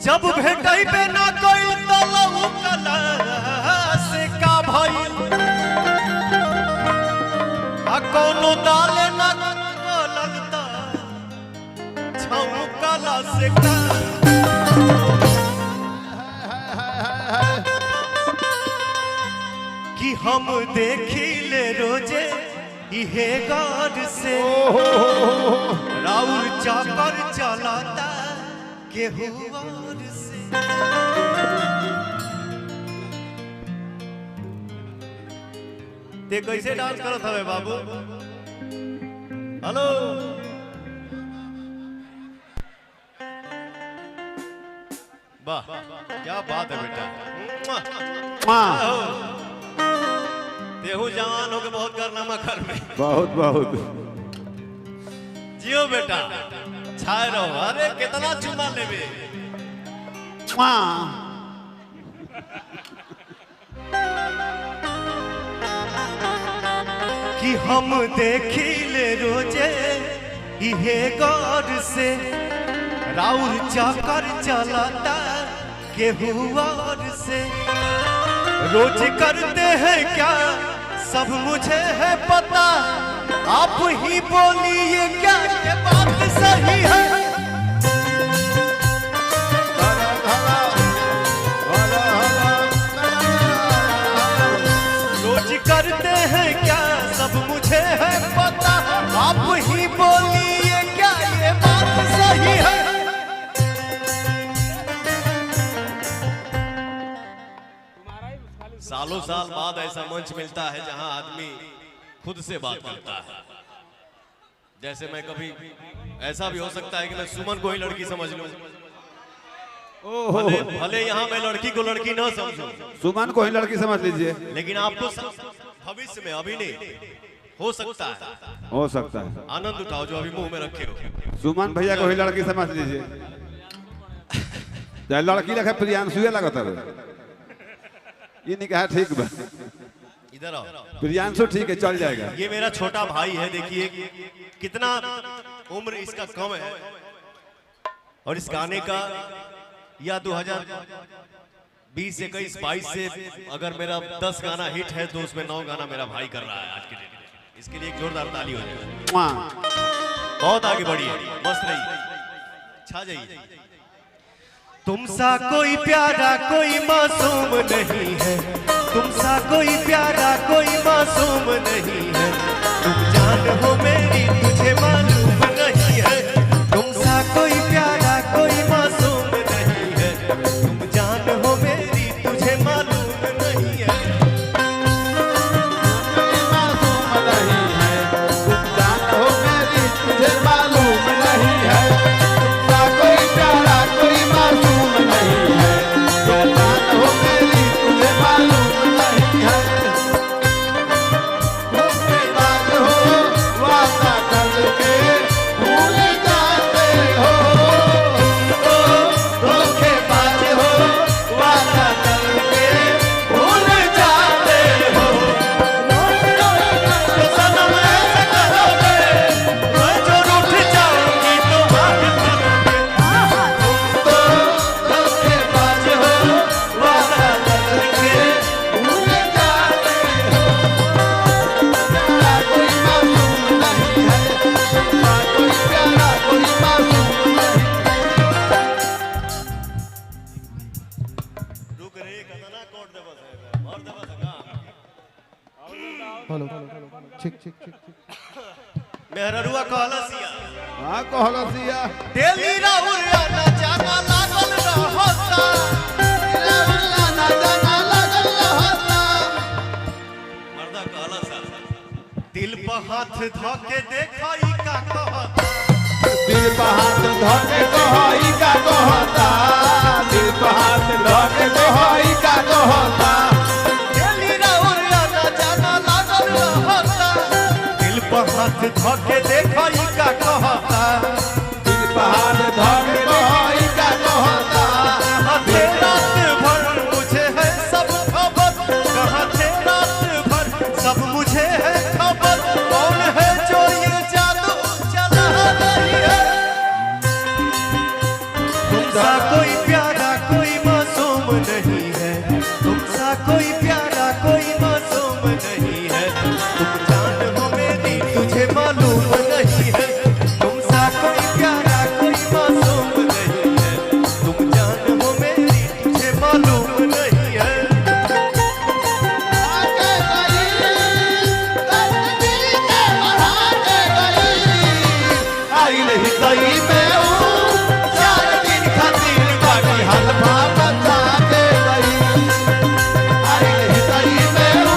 जब भेटई पे ना कोई तो लहू कला से का भइल आ कोनो डाले ना बोलल त छऊ कला से का कि हम देखी ले रोजे इहे गौर से राउर चाकर चलाता केहू और से ते कैसे डांस करत हवे बाबू। हेलो वाह क्या बात है बेटा। देहू जवान हो के बहुत कारनामा कर में बहुत बहुत जियो बेटा छाए रहो। अरे कितना चुमा लेबे कि हम देखी ले रोजे इहे गौर से राउर चाकर चलाता केहू और से रोज करते हैं क्या सब मुझे है पता आप ही बोलिए क्या ये बात सही है। रोज करते हैं क्या सब मुझे है पता आप ही बोलिए क्या ये बात सही है। सालों साल बाद ऐसा मंच मिलता है जहां आदमी खुद से बात करता है। जैसे मैं कभी ऐसा भी हो सकता है कि मैं सुमन को ही लड़की समझ लूं, भले यहाँ मैं लड़की को लड़की ना समझूं, सुमन को ही लड़की समझ लीजिए, लेकिन आपको भविष्य में अभी नहीं हो सकता है, हो सकता है। आनंद उठाओ जो अभी मुंह में रखे हो। सुमन भैया को ही लड़की समझ लीजिए, चाहे लड़की रखे प्रियांशु लगता है ये नहीं कहा ठीक बा। इधर आओ प्रियांशु ठीक है चल जाएगा। ये मेरा छोटा भाई है, देखिए कितना उम्र इसका कम है और इस गाने का या 2020 21 22 से अगर मेरा 10 गाना हिट है तो उसमें 9 गाना मेरा भाई कर रहा है आज के दिन। इसके लिए एक जोरदार ताली हो जाए। बहुत आगे बढ़ी है, मस्त रही, छा जाइए। तुमसा कोई प्यारा कोई मासूम नहीं है, तुमसा कोई प्यारा कोई मासूम नहीं है, तुम जान हो मेरी तुझे मालूम नहीं है। तुमसा कोई प्यारा कोई मासूम नहीं है, तुम जान हो मेरी तुझे मालूम नहीं है। मासूम नहीं है, तुम जान हो मेरी तुझे मालूम नहीं है। तुमसा कोई प्यारा कोई मासूम नहीं है, तुम जान हो मेरी तुझे मालूम नहीं है। धोखेबाज हो वादा करके भूल जाते हो, धोखेबाज हो वादा करके भूल जाते हो। तो सनम ऐसा करोगे मैं जो रूठ जाऊंगी तो माफ करोगे। तुम तो धोखेबाज हो वादा करके भूल जाते हो। प्यारा कोई मासूम नहीं है, तुमसा कोई प्यारा कोई मासूम नहीं है। रुक रे कतना कोड दे बस और दे बस का हेलो ठीक ठीक ठीक मेहररुआ कहलसिया हाँ कहलसिया डेली राहुल आना जाना लागल रहता। ना जाना लगल रहता। मर्दा कहलसा दिल पर हाथ धके देखई का कहता। दिल पर हाथ धके कहई का कहता, दिल पर हाथ धके कहई का कहता। डेली राहुल आना जाना लागल रहता। दिल पर हाथ धके देखई का कहता। दिल पर हाथ धके कहई का कहता। कहाँ थे रात भर मुझे है सब खबर, कहाँ थे रात भर सब मुझे है खबर। कौन है जो ये जादू चला रही है। तुमसा कोई प्यारा आइल हितई में ऊ 4 दिन खातिर बाकी हलवा बता के गई आइल हितई में ऊ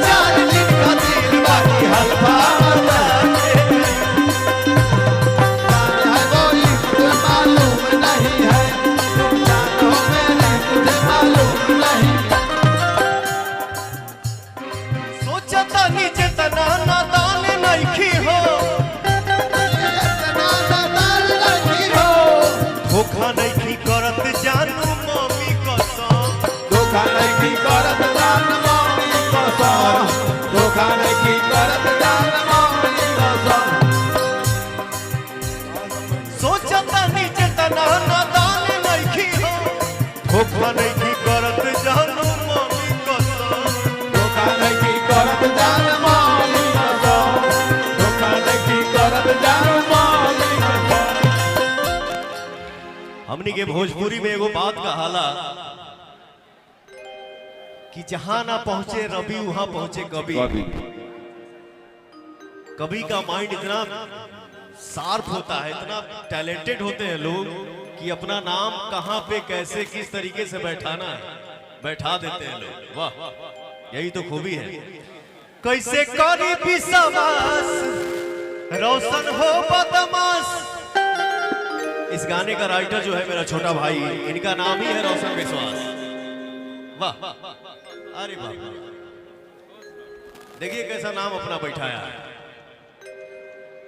4 दिन खातिर बाकी हलवा बता के गई है कोई तुझे मालूम नहीं है तुम जान हो मेरी तुझे मालूम नहीं सोचता नीचे तना नादान नइखी हो धोखा नहीं करत जानू मम्मी कसम धोखा नहीं करत जान मम्मी कसम धोखा नहीं करत जान मम्मी कसम सोचता नीचे तना नादान नइखी हो धोखा नहीं करत जानू मम्मी कसम धोखा नहीं करत जान मम्मी कसम धोखा नहीं करत जान मम्मी कसम हमनी के भोजपुरी में एगो बात कहाला कि जहां ना पहुंचे रवि वहां पहुंचे कवि कवि का माइंड इतना शार्प होता है इतना टैलेंटेड होते हैं लोग कि अपना नाम कहां पे कैसे किस तरीके से बैठाना है बैठा देते हैं लोग वाह यही तो खूबी है कैसे करी विश्वास रोशन हो बदमाश इस गाने का राइटर जो है मेरा छोटा भाई इनका नाम ही है रोशन विश्वास वाह अरे वाह देखिए कैसा नाम अपना बैठाया है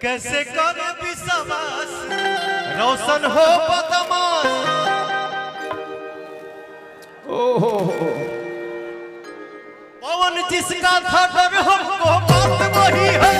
कैसे कर विश्वास रोशन हो बदमाश ओहो पवन जिसका था डर हमको बात वही है